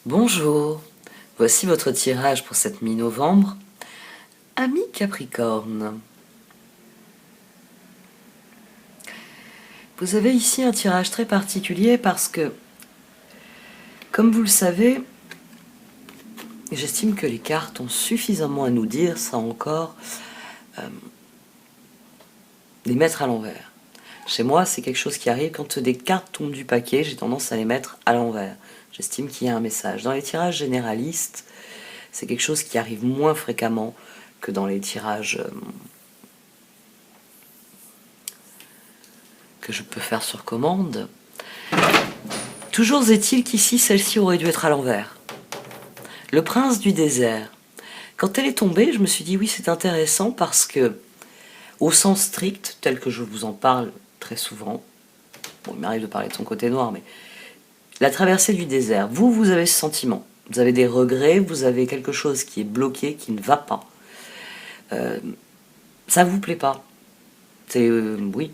Bonjour, voici votre tirage pour cette mi-novembre. Ami Capricorne, vous avez ici un tirage très particulier parce que, comme vous le savez, j'estime que les cartes ont suffisamment à nous dire sans encore les mettre à l'envers. Chez moi, c'est quelque chose qui arrive quand des cartes tombent du paquet, j'ai tendance à les mettre à l'envers. J'estime qu'il y a un message. Dans les tirages généralistes, c'est quelque chose qui arrive moins fréquemment que dans les tirages que je peux faire sur commande. Toujours est-il qu'ici, celle-ci aurait dû être à l'envers. Le prince du désert. Quand elle est tombée, je me suis dit oui, c'est intéressant parce que, au sens strict, tel que je vous en parle très souvent, bon, il m'arrive de parler de son côté noir, mais la traversée du désert, vous avez ce sentiment. Vous avez des regrets, vous avez quelque chose qui est bloqué, qui ne va pas. Ça vous plaît pas. C'est oui.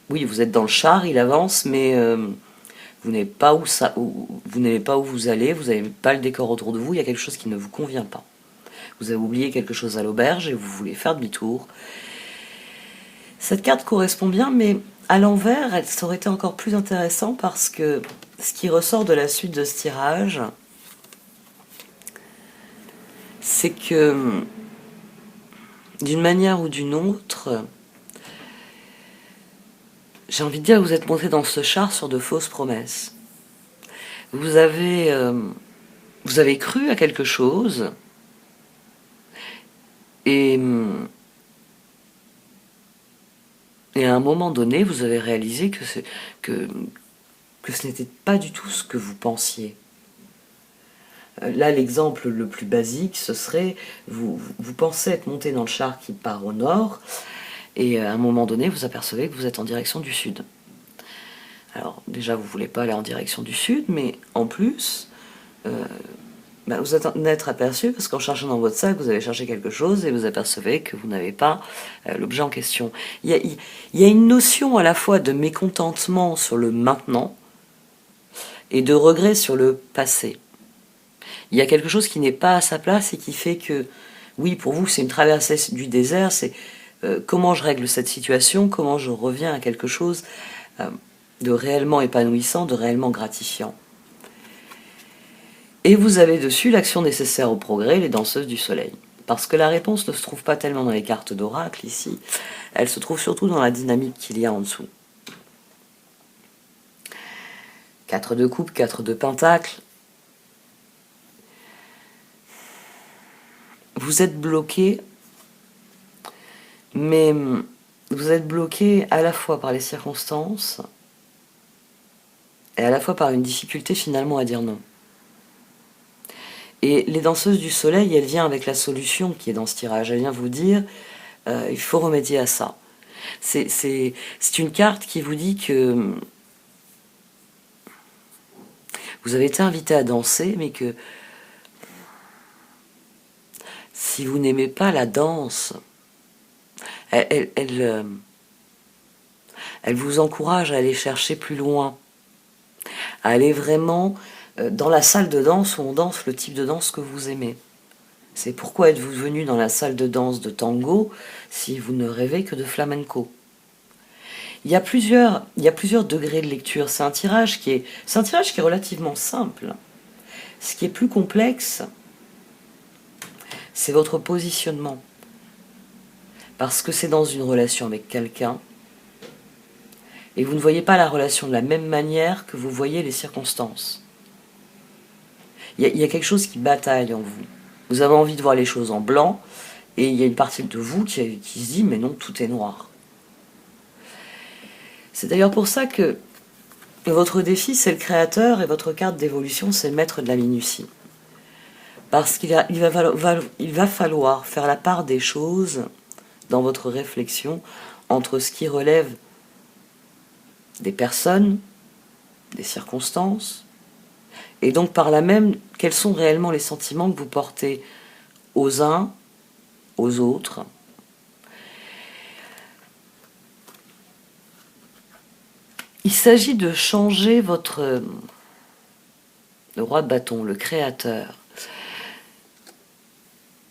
Oui, vous êtes dans le char, il avance, mais vous n'avez pas vous n'avez pas où vous allez, vous n'avez pas le décor autour de vous, il y a quelque chose qui ne vous convient pas. Vous avez oublié quelque chose à l'auberge et vous voulez faire demi-tour. Cette carte correspond bien, mais à l'envers, ça aurait été encore plus intéressant parce que ce qui ressort de la suite de ce tirage, c'est que d'une manière ou d'une autre, j'ai envie de dire que vous êtes monté dans ce char sur de fausses promesses. Vous avez cru à quelque chose et à un moment donné, vous avez réalisé que ce n'était pas du tout ce que vous pensiez. Là, l'exemple le plus basique, ce serait, vous pensez être monté dans le char qui part au nord, et à un moment donné, vous apercevez que vous êtes en direction du sud. Alors, déjà, vous ne voulez pas aller en direction du sud, mais en plus, vous êtes en être aperçu parce qu'en cherchant dans votre sac, vous avez cherché quelque chose et vous apercevez que vous n'avez pas l'objet en question. Il y a une notion à la fois de mécontentement sur le maintenant et de regret sur le passé. Il y a quelque chose qui n'est pas à sa place et qui fait que, oui, pour vous, c'est une traversée du désert, c'est comment je règle cette situation, comment je reviens à quelque chose de réellement épanouissant, de réellement gratifiant. Et vous avez dessus l'action nécessaire au progrès, les danseuses du soleil. Parce que la réponse ne se trouve pas tellement dans les cartes d'oracle ici, elle se trouve surtout dans la dynamique qu'il y a en dessous. 4 de coupe, 4 de pentacle. Vous êtes bloqué, mais vous êtes bloqué à la fois par les circonstances et à la fois par une difficulté finalement à dire non. Et les danseuses du soleil, elle vient avec la solution qui est dans ce tirage. Elle vient vous dire, il faut remédier à ça. C'est une carte qui vous dit que vous avez été invité à danser, mais que si vous n'aimez pas la danse, elle vous encourage à aller chercher plus loin, à aller vraiment dans la salle de danse où on danse le type de danse que vous aimez. C'est pourquoi êtes-vous venu dans la salle de danse de tango si vous ne rêvez que de flamenco. Il y a plusieurs degrés de lecture. C'est un tirage qui est relativement simple. Ce qui est plus complexe, c'est votre positionnement. Parce que c'est dans une relation avec quelqu'un, et vous ne voyez pas la relation de la même manière que vous voyez les circonstances. Il y a quelque chose qui bataille en vous. Vous avez envie de voir les choses en blanc, et il y a une partie de vous qui se dit « mais non, tout est noir ». C'est d'ailleurs pour ça que votre défi, c'est le créateur, et votre carte d'évolution, c'est le maître de la minutie. Parce qu'il va falloir faire la part des choses dans votre réflexion entre ce qui relève des personnes, des circonstances, et donc par là même, quels sont réellement les sentiments que vous portez aux uns, aux autres. Il s'agit de changer votre le roi de bâton, le créateur.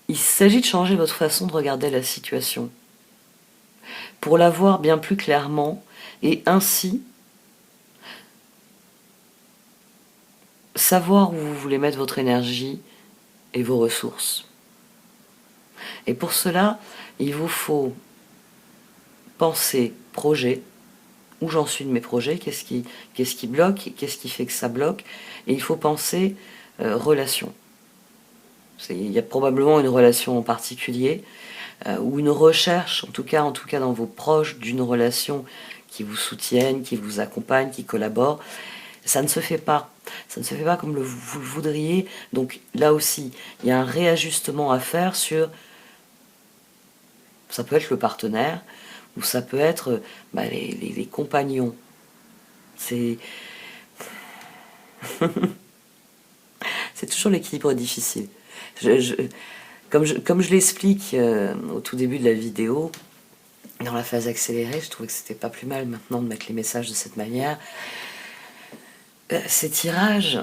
Il s'agit de changer votre façon de regarder la situation pour la voir bien plus clairement et ainsi savoir où vous voulez mettre votre énergie et vos ressources. Et pour cela, il vous faut penser projet, où j'en suis de mes projets, qu'est-ce qui bloque, qu'est-ce qui fait que ça bloque, et il faut penser relation. Il y a probablement une relation en particulier, ou une recherche, en tout cas dans vos proches, d'une relation qui vous soutienne, qui vous accompagne, qui collabore. Ça ne se fait pas. Ça ne se fait pas comme vous le voudriez. Donc là aussi, il y a un réajustement à faire sur... Ça peut être le partenaire, ou ça peut être les compagnons. C'est... C'est toujours l'équilibre difficile. Comme je l'explique au tout début de la vidéo, dans la phase accélérée, je trouvais que c'était pas plus mal maintenant de mettre les messages de cette manière. Ces tirages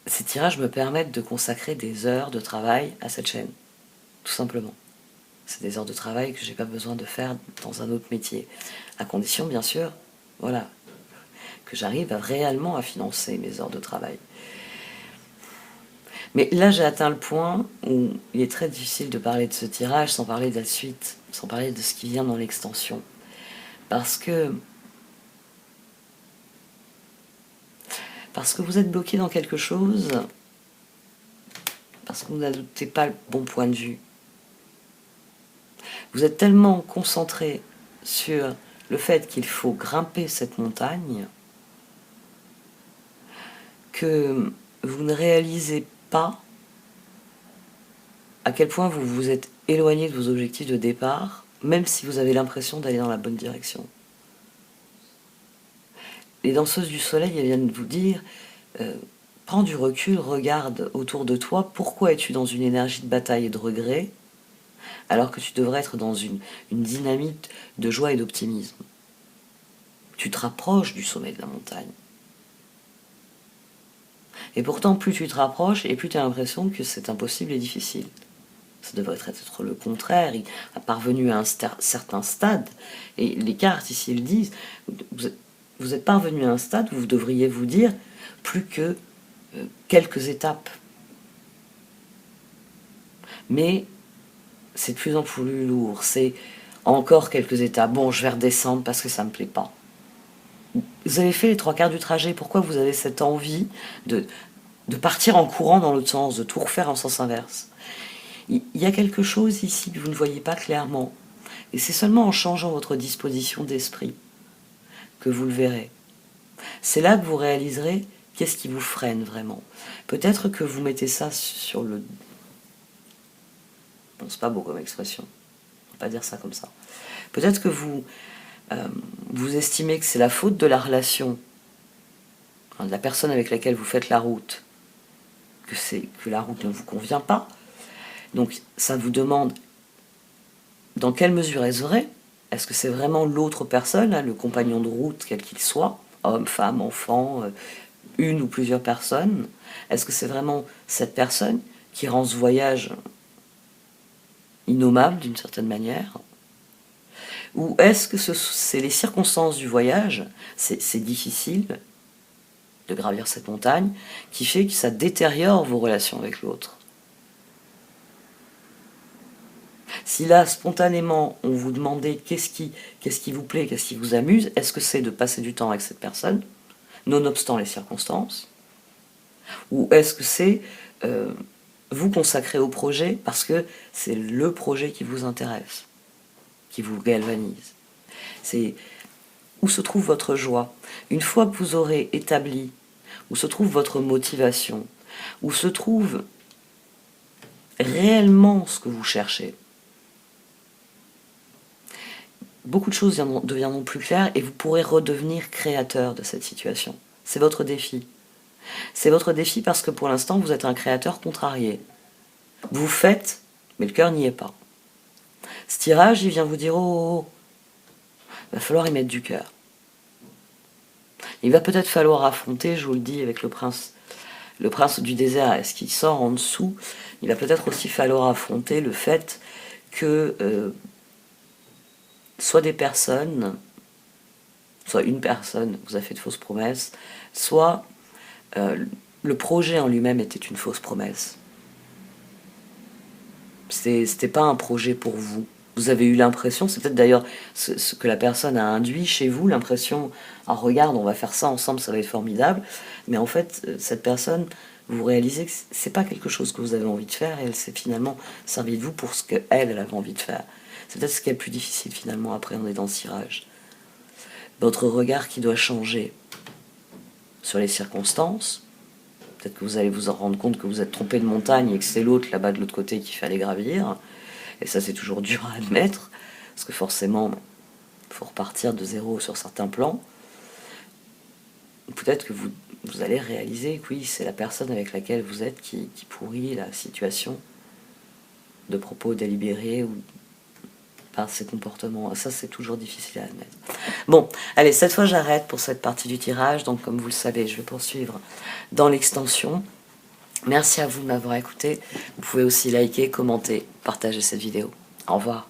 me permettent de consacrer des heures de travail à cette chaîne, tout simplement. C'est des heures de travail que j'ai pas besoin de faire dans un autre métier, à condition bien sûr, voilà, que j'arrive réellement à financer mes heures de travail. Mais là, j'ai atteint le point où il est très difficile de parler de ce tirage sans parler de la suite, sans parler de ce qui vient dans l'extension. Parce que vous êtes bloqué dans quelque chose, parce que vous n'adoptez pas le bon point de vue. Vous êtes tellement concentré sur le fait qu'il faut grimper cette montagne que vous ne réalisez pas à quel point vous vous êtes éloigné de vos objectifs de départ, même si vous avez l'impression d'aller dans la bonne direction. Les danseuses du soleil, elles viennent vous dire prends du recul, regarde autour de toi, pourquoi es-tu dans une énergie de bataille et de regret alors que tu devrais être dans une dynamique de joie et d'optimisme. Tu te rapproches du sommet de la montagne. Et pourtant, plus tu te rapproches, et plus tu as l'impression que c'est impossible et difficile. Ça devrait être le contraire. Il a parvenu à un certain stade, et les cartes ici le disent, vous êtes parvenu à un stade où vous devriez vous dire plus que quelques étapes. Mais c'est de plus en plus lourd, c'est encore quelques étapes. Bon, je vais redescendre parce que ça me plaît pas. Vous avez fait les 3/4 du trajet, pourquoi vous avez cette envie de partir en courant dans l'autre sens, de tout refaire en sens inverse? Il y a quelque chose ici que vous ne voyez pas clairement, et c'est seulement en changeant votre disposition d'esprit que vous le verrez. C'est là que vous réaliserez qu'est-ce qui vous freine vraiment. Peut-être que vous mettez ça sur le... Bon, c'est pas beau comme expression, on va pas dire ça comme ça. Peut-être que vous estimez que c'est la faute de la relation, de la personne avec laquelle vous faites la route, que la route ne vous convient pas. Donc ça vous demande dans quelle mesure est-ce vrai? Est-ce que c'est vraiment l'autre personne, là, le compagnon de route, quel qu'il soit, homme, femme, enfant, une ou plusieurs personnes? Est-ce que c'est vraiment cette personne qui rend ce voyage innommable d'une certaine manière? Ou est-ce que c'est les circonstances du voyage, c'est difficile de gravir cette montagne, qui fait que ça détériore vos relations avec l'autre? Si là, spontanément, on vous demandait qu'est-ce qui vous plaît, qu'est-ce qui vous amuse, est-ce que c'est de passer du temps avec cette personne, nonobstant les circonstances? Ou est-ce que c'est vous consacrer au projet parce que c'est le projet qui vous intéresse, qui vous galvanise? C'est où se trouve votre joie. Une fois que vous aurez établi où se trouve votre motivation, où se trouve réellement ce que vous cherchez, beaucoup de choses deviendront plus claires et vous pourrez redevenir créateur de cette situation. C'est votre défi. C'est votre défi parce que pour l'instant, vous êtes un créateur contrarié. Vous faites, mais le cœur n'y est pas. Ce tirage, il vient vous dire, oh, il va falloir y mettre du cœur. Il va peut-être falloir affronter, je vous le dis, avec le prince le prince du désert, est-ce qu'il sort en dessous? Il va peut-être aussi falloir affronter le fait que soit des personnes, soit une personne vous a fait de fausses promesses, soit le projet en lui-même était une fausse promesse. C'était pas un projet pour vous. Vous avez eu l'impression, c'est peut-être d'ailleurs ce que la personne a induit chez vous, l'impression, ah regarde, on va faire ça ensemble, ça va être formidable. Mais en fait, cette personne, vous réalisez que c'est pas quelque chose que vous avez envie de faire, et elle s'est finalement servie de vous pour ce qu'elle, elle avait envie de faire. C'est peut-être ce qui est le plus difficile finalement à appréhender dans le cirage. Votre regard qui doit changer sur les circonstances. Peut-être que vous allez vous en rendre compte que vous êtes trompé de montagne et que c'est l'autre là-bas de l'autre côté qu'il fallait gravir. Et ça, c'est toujours dur à admettre, parce que forcément, il faut repartir de zéro sur certains plans. Peut-être que vous allez réaliser que oui, c'est la personne avec laquelle vous êtes qui pourrit la situation de propos délibérés ou par ses comportements. Ça, c'est toujours difficile à admettre. Bon, allez, cette fois, j'arrête pour cette partie du tirage. Donc, comme vous le savez, je vais poursuivre dans l'extension. Merci à vous de m'avoir écouté. Vous pouvez aussi liker, commenter, partager cette vidéo. Au revoir.